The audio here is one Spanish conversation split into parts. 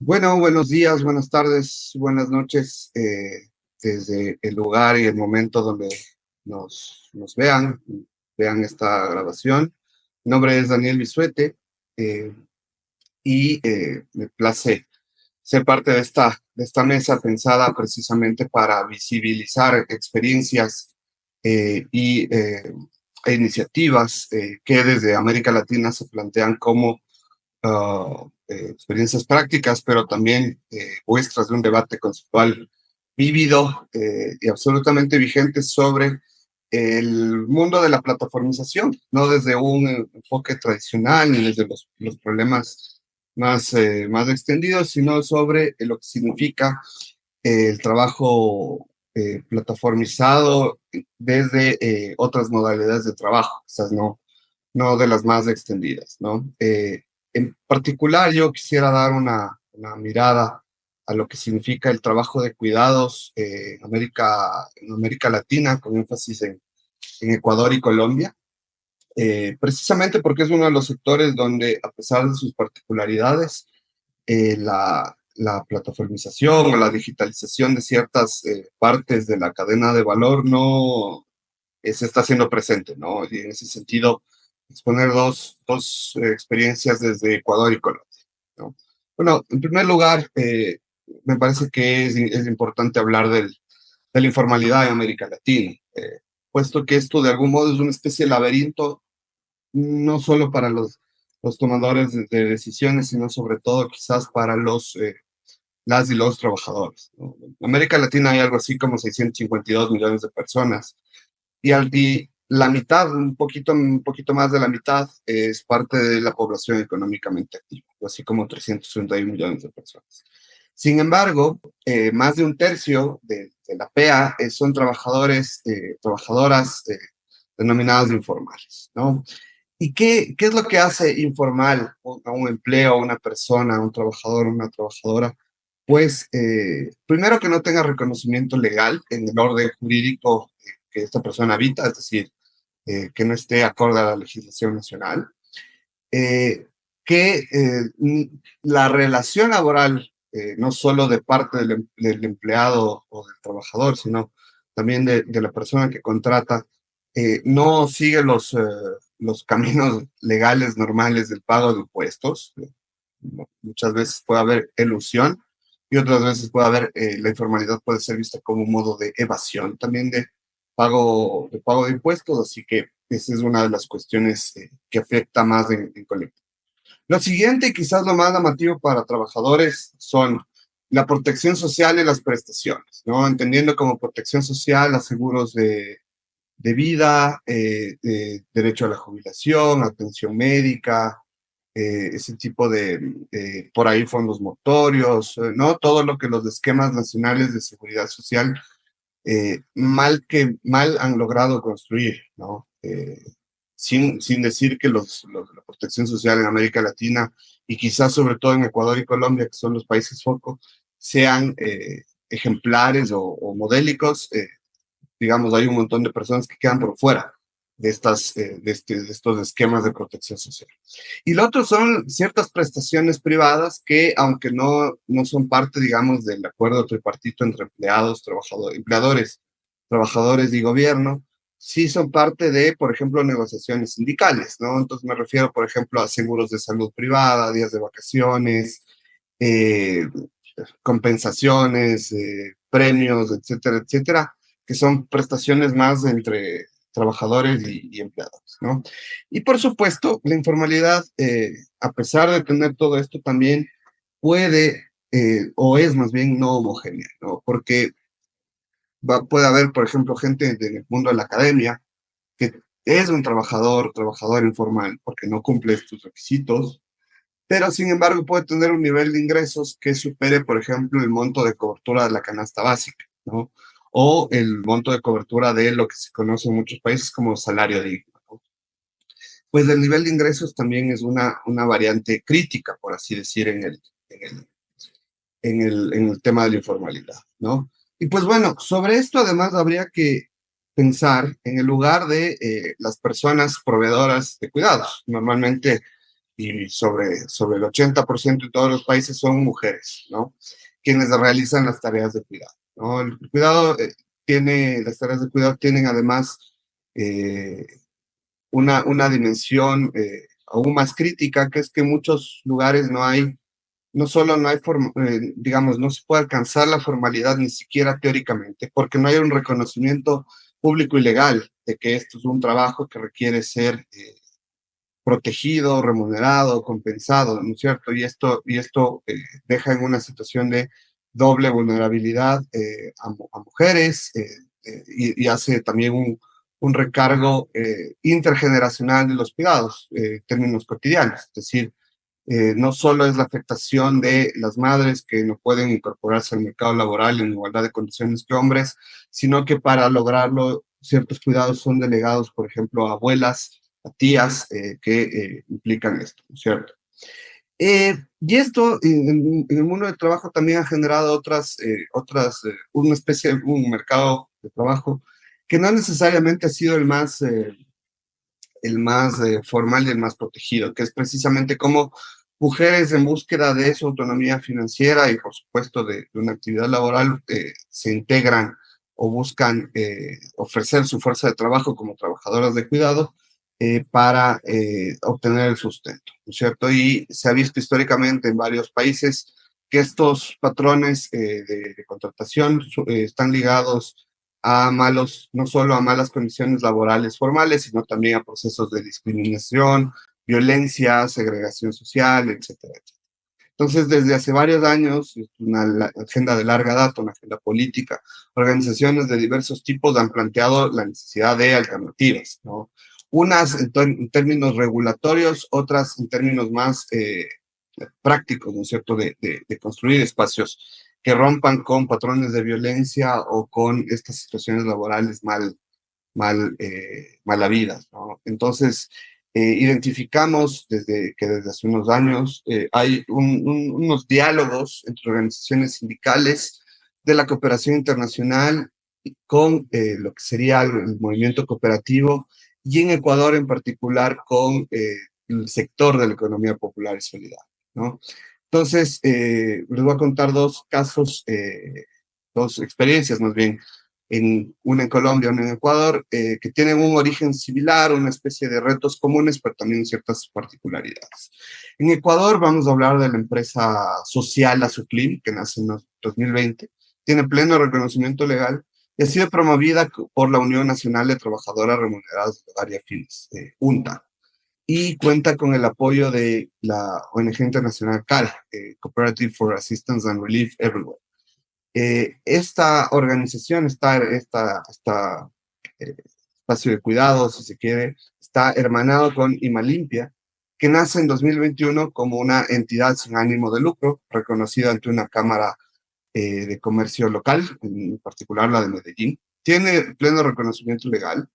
Bueno, buenos días, buenas tardes, buenas noches, desde el lugar y el momento donde nos vean esta grabación. Mi nombre es Daniel Bisuete, eh, y me place ser parte de esta mesa pensada precisamente para visibilizar experiencias e iniciativas que desde América Latina se plantean como experiencias prácticas, pero también muestras de un debate conceptual vívido y absolutamente vigente sobre el mundo de la plataformización, no desde un enfoque tradicional ni desde los problemas más extendidos, sino sobre lo que significa el trabajo plataformizado desde otras modalidades de trabajo, quizás no de las más extendidas, ¿no? En particular, yo quisiera dar una mirada a lo que significa el trabajo de cuidados en América Latina, con énfasis en Ecuador y Colombia, precisamente porque es uno de los sectores donde, a pesar de sus particularidades, la plataformización o la digitalización de ciertas partes de la cadena de valor no se está haciendo presente, ¿no? Y en ese sentido, exponer dos experiencias desde Ecuador y Colombia, ¿no? Bueno, en primer lugar, me parece que es importante hablar de la informalidad en América Latina, puesto que esto de algún modo es una especie de laberinto, no solo para los tomadores de decisiones, sino sobre todo quizás para las y los trabajadores, ¿no? En América Latina hay algo así como 652 millones de personas y la mitad, un poquito más de la mitad, es parte de la población económicamente activa, así como 331 millones de personas. Sin embargo, más de un tercio de la PEA son trabajadoras denominadas informales, ¿no? ¿Y qué es lo que hace informal a un empleo, a una persona, a un trabajador, una trabajadora? Pues primero que no tenga reconocimiento legal en el orden jurídico que esta persona habita, es decir, que no esté acorde a la legislación nacional, eh, que la relación laboral, no solo de parte del empleado o del trabajador, sino también de la persona que contrata, no sigue los caminos legales normales del pago de impuestos. Muchas veces puede haber elusión y otras veces puede haber, la informalidad puede ser vista como un modo de evasión también de pago de impuestos, así que esa es una de las cuestiones que afecta más en colectivo. Lo siguiente, y quizás lo más llamativo para trabajadores, son la protección social y las prestaciones, ¿no? Entendiendo como protección social los seguros de vida, derecho a la jubilación, atención médica, ese tipo por ahí fondos motorios, ¿no? Todo lo que los esquemas nacionales de seguridad social mal han logrado construir, ¿no? Sin decir que la protección social en América Latina y quizás sobre todo en Ecuador y Colombia, que son los países foco, sean ejemplares o modélicos. Digamos, hay un montón de personas que quedan por fuera de estos esquemas de protección social. Y lo otro son ciertas prestaciones privadas que, aunque no son parte, digamos, del acuerdo tripartito entre empleadores, trabajadores y gobierno, sí son parte de, por ejemplo, negociaciones sindicales, ¿no? Entonces me refiero, por ejemplo, a seguros de salud privada, días de vacaciones, eh, compensaciones, premios, etcétera, etcétera, que son prestaciones más entre trabajadores y empleados, ¿no? Y por supuesto, la informalidad, a pesar de tener todo esto, también puede, o es más bien no homogénea, ¿no? Porque puede haber, por ejemplo, gente del mundo de la academia que es un trabajador informal, porque no cumple estos requisitos, pero sin embargo puede tener un nivel de ingresos que supere, por ejemplo, el monto de cobertura de la canasta básica, ¿no? O el monto de cobertura de lo que se conoce en muchos países como salario digno, ¿no? Pues el nivel de ingresos también es una variante crítica, por así decir, en el, en el tema de la informalidad, ¿no? Y pues bueno, sobre esto además habría que pensar en el lugar de las personas proveedoras de cuidados. Normalmente y sobre el 80% de todos los países son mujeres, ¿no? Quienes realizan las tareas de cuidado, ¿no? El cuidado las tareas de cuidado tienen además eh, una dimensión aún más crítica, que es que en muchos lugares no solo no hay, digamos, no se puede alcanzar la formalidad ni siquiera teóricamente, porque no hay un reconocimiento público y legal de que esto es un trabajo que requiere ser protegido, remunerado, compensado, ¿no es cierto? Y esto deja en una situación de doble vulnerabilidad a mujeres y hace también un recargo intergeneracional de los cuidados en términos cotidianos. Es decir, no solo es la afectación de las madres que no pueden incorporarse al mercado laboral en igualdad de condiciones que hombres, sino que para lograrlo ciertos cuidados son delegados, por ejemplo, a abuelas, a tías que implican esto, ¿no es cierto? Y esto en el mundo del trabajo también ha generado una especie, un mercado de trabajo que no necesariamente ha sido el más formal y el más protegido, que es precisamente cómo mujeres en búsqueda de su autonomía financiera y, por supuesto, de una actividad laboral se integran o buscan ofrecer su fuerza de trabajo como trabajadoras de cuidado para obtener el sustento, ¿no es cierto? Y se ha visto históricamente en varios países que estos patrones de contratación están ligados a no solo a malas condiciones laborales formales, sino también a procesos de discriminación, violencia, segregación social, etcétera, etcétera. Entonces, desde hace varios años, una agenda de larga data, una agenda política, organizaciones de diversos tipos han planteado la necesidad de alternativas, ¿no? Unas en términos regulatorios, otras en términos más prácticos, ¿no es cierto?, de construir espacios que rompan con patrones de violencia o con estas situaciones laborales mal habidas, ¿no? Entonces, identificamos desde hace unos años, hay unos diálogos entre organizaciones sindicales de la cooperación internacional con lo que sería el movimiento cooperativo y en Ecuador en particular con el sector de la economía popular y solidaria, ¿no? Entonces, les voy a contar dos casos, dos experiencias más bien, una en Colombia, una en Ecuador, que tienen un origen similar, una especie de retos comunes, pero también ciertas particularidades. En Ecuador vamos a hablar de la empresa social Azuclim, que nace en 2020, tiene pleno reconocimiento legal y ha sido promovida por la Unión Nacional de Trabajadoras Remuneradas de Hogar y Afines, UNTA, y cuenta con el apoyo de la ONG internacional CARE, Cooperative for Assistance and Relief Everywhere. Esta organización, esta espacio de cuidado, si se quiere, está hermanado con Imalimpia, que nace en 2021 como una entidad sin ánimo de lucro, reconocida ante una cámara de comercio local, en particular la de Medellín. Tiene pleno reconocimiento legal.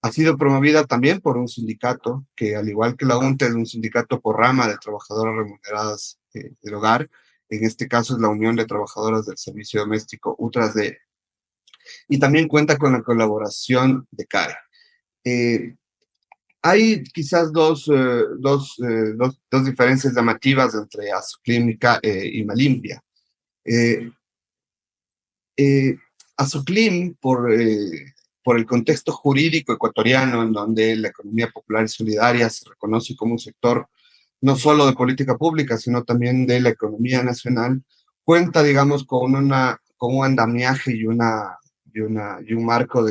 Ha sido promovida también por un sindicato que, al igual que la UNTE, es un sindicato por rama de trabajadoras remuneradas del hogar. En este caso es la Unión de Trabajadoras del Servicio Doméstico, UTRASD, y también cuenta con la colaboración de CARE. Hay quizás dos diferencias llamativas entre Azuclim y Malimpia. Eh, eh, Azuclim, por el contexto jurídico ecuatoriano, en donde la economía popular y solidaria se reconoce como un sector no solo de política pública, sino también de la economía nacional, cuenta, digamos, con un andamiaje y un marco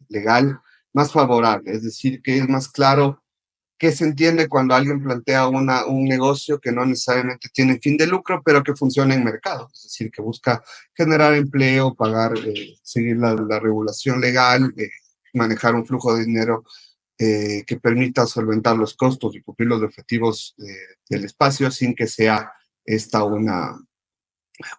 legal más favorable, es decir, que es más claro qué se entiende cuando alguien plantea un negocio que no necesariamente tiene fin de lucro, pero que funciona en mercado, es decir, que busca generar empleo, pagar, seguir la regulación legal, manejar un flujo de dinero que permita solventar los costos y cumplir los objetivos del espacio sin que sea esta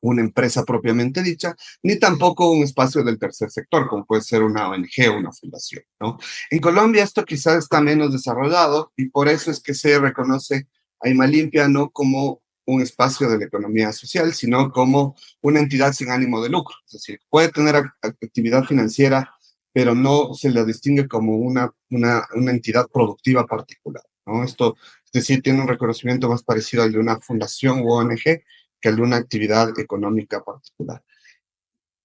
una empresa propiamente dicha, ni tampoco un espacio del tercer sector, como puede ser una ONG o una fundación, ¿no? En Colombia esto quizás está menos desarrollado y por eso es que se reconoce a Imalimpia no como un espacio de la economía social, sino como una entidad sin ánimo de lucro. Es decir, puede tener actividad financiera, pero no se le distingue como una entidad productiva particular, ¿no? Esto decir, tiene un reconocimiento más parecido al de una fundación u ONG que al de una actividad económica particular.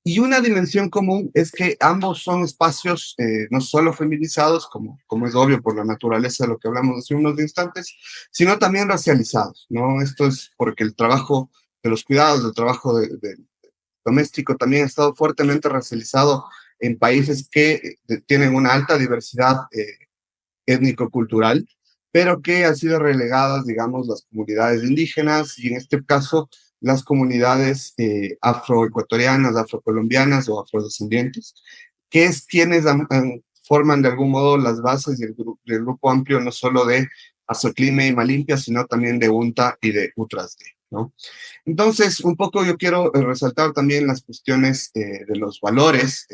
Y una dimensión común es que ambos son espacios no solo feminizados, como es obvio por la naturaleza de lo que hablamos hace unos instantes, sino también racializados, ¿no? Esto es porque el trabajo de los cuidados, el trabajo doméstico también ha estado fuertemente racializado en países que tienen una alta diversidad étnico-cultural, pero que han sido relegadas, digamos, las comunidades indígenas y en este caso las comunidades afroecuatorianas, afrocolombianas o afrodescendientes, que es quienes forman de algún modo las bases del grupo amplio no solo de Azoclime y Malimpia, sino también de UNTA y de UTRASD, ¿no? Entonces, un poco yo quiero resaltar también las cuestiones de los valores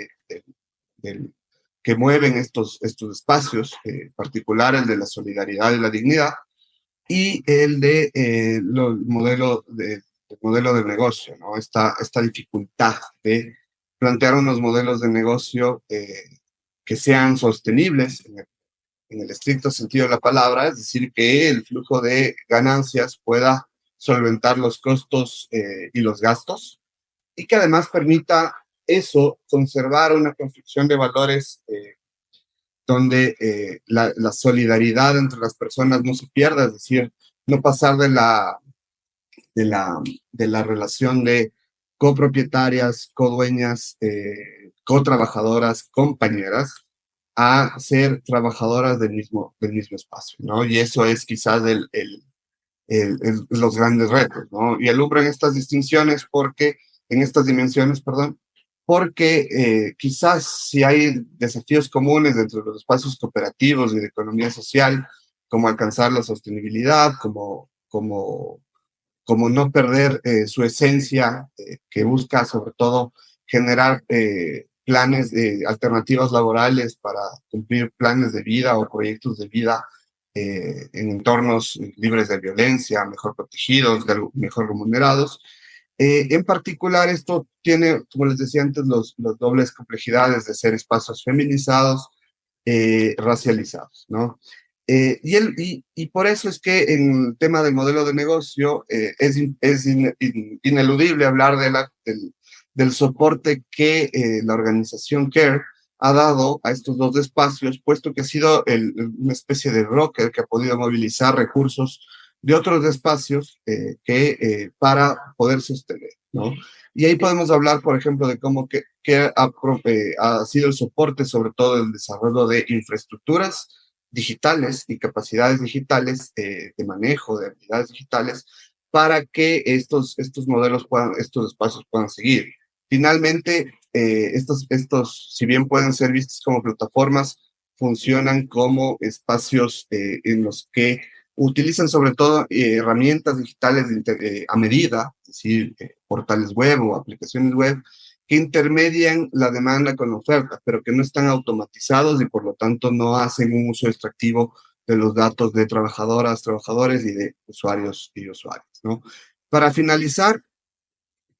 del que mueven estos espacios, en particular el de la solidaridad y la dignidad, y el de el modelo de negocio, ¿no? Esta dificultad de plantear unos modelos de negocio que sean sostenibles en el estricto sentido de la palabra, es decir, que el flujo de ganancias pueda solventar los costos y los gastos, y que además permita eso, conservar una construcción de valores donde la solidaridad entre las personas no se pierda, es decir, no pasar de la, de la relación de copropietarias, codueñas, cotrabajadoras, compañeras, a ser trabajadoras del mismo espacio, ¿no? Y eso es quizás los grandes retos, ¿no? Y alumbran estas distinciones porque, en estas dimensiones, perdón, porque quizás si hay desafíos comunes dentro de los espacios cooperativos y de economía social, como alcanzar la sostenibilidad, como no perder su esencia, que busca sobre todo generar planes de alternativas laborales para cumplir planes de vida o proyectos de vida en entornos libres de violencia, mejor protegidos, mejor remunerados. En particular, esto tiene, como les decía antes, los dobles complejidades de ser espacios feminizados, racializados, ¿no? Y por eso es que en el tema del modelo de negocio es ineludible hablar del soporte que la organización CARE ha dado a estos dos espacios, puesto que ha sido una especie de broker que ha podido movilizar recursos de otros espacios para poder sostener, ¿no? Y ahí podemos hablar, por ejemplo, de cómo que ha sido el soporte, sobre todo el desarrollo de infraestructuras digitales y capacidades digitales de manejo de habilidades digitales para que estos modelos estos espacios puedan seguir. Finalmente, si bien pueden ser vistos como plataformas, funcionan como espacios en los que utilizan sobre todo herramientas digitales a medida, es decir, portales web o aplicaciones web, que intermedian la demanda con la oferta, pero que no están automatizados y por lo tanto no hacen un uso extractivo de los datos de trabajadoras, trabajadores y de usuarios y usuarias, ¿no? Para finalizar,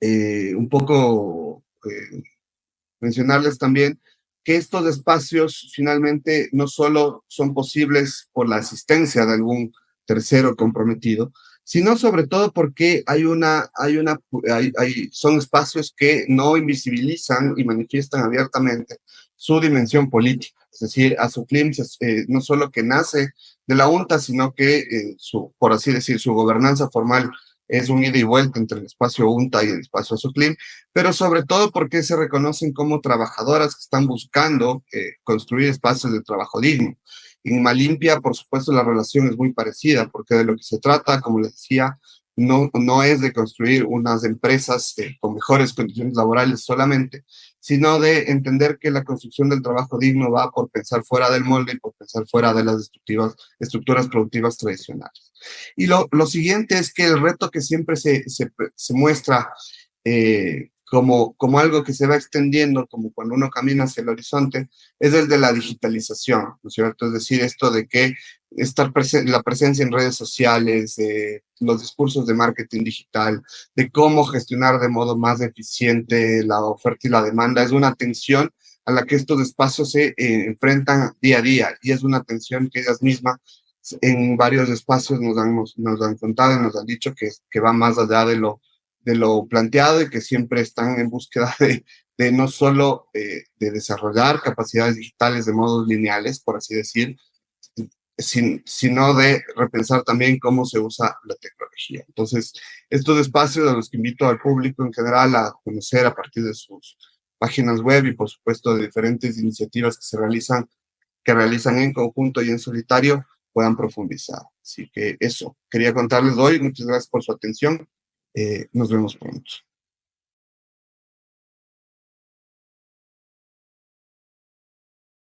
un poco mencionarles también que estos espacios finalmente no solo son posibles por la asistencia de algún tercero comprometido, sino sobre todo porque son espacios que no invisibilizan y manifiestan abiertamente su dimensión política. Es decir, Azoclim no solo que nace de la UNTA, sino que, por así decir, su gobernanza formal es un ida y vuelta entre el espacio UNTA y el espacio Azoclim, pero sobre todo porque se reconocen como trabajadoras que están buscando construir espacios de trabajo digno. En Malimpia, por supuesto, la relación es muy parecida, porque de lo que se trata, como les decía, no es de construir unas empresas con mejores condiciones laborales solamente, sino de entender que la construcción del trabajo digno va por pensar fuera del molde y por pensar fuera de las estructuras productivas tradicionales. Y lo siguiente es que el reto que siempre se muestra como algo que se va extendiendo, como cuando uno camina hacia el horizonte, es el de la digitalización, ¿no es cierto? Es decir, esto de que la presencia en redes sociales, los discursos de marketing digital, de cómo gestionar de modo más eficiente la oferta y la demanda, es una tensión a la que estos espacios se enfrentan día a día y es una tensión que ellas mismas en varios espacios nos han contado y nos han dicho que va más allá de lo planteado y que siempre están en búsqueda de no solo de desarrollar capacidades digitales de modos lineales, por así decir, sino de repensar también cómo se usa la tecnología. Entonces, estos espacios a los que invito al público en general a conocer a partir de sus páginas web y, por supuesto, de diferentes iniciativas que realizan en conjunto y en solitario, puedan profundizar. Así que eso, quería contarles hoy. Muchas gracias por su atención. Nos vemos pronto.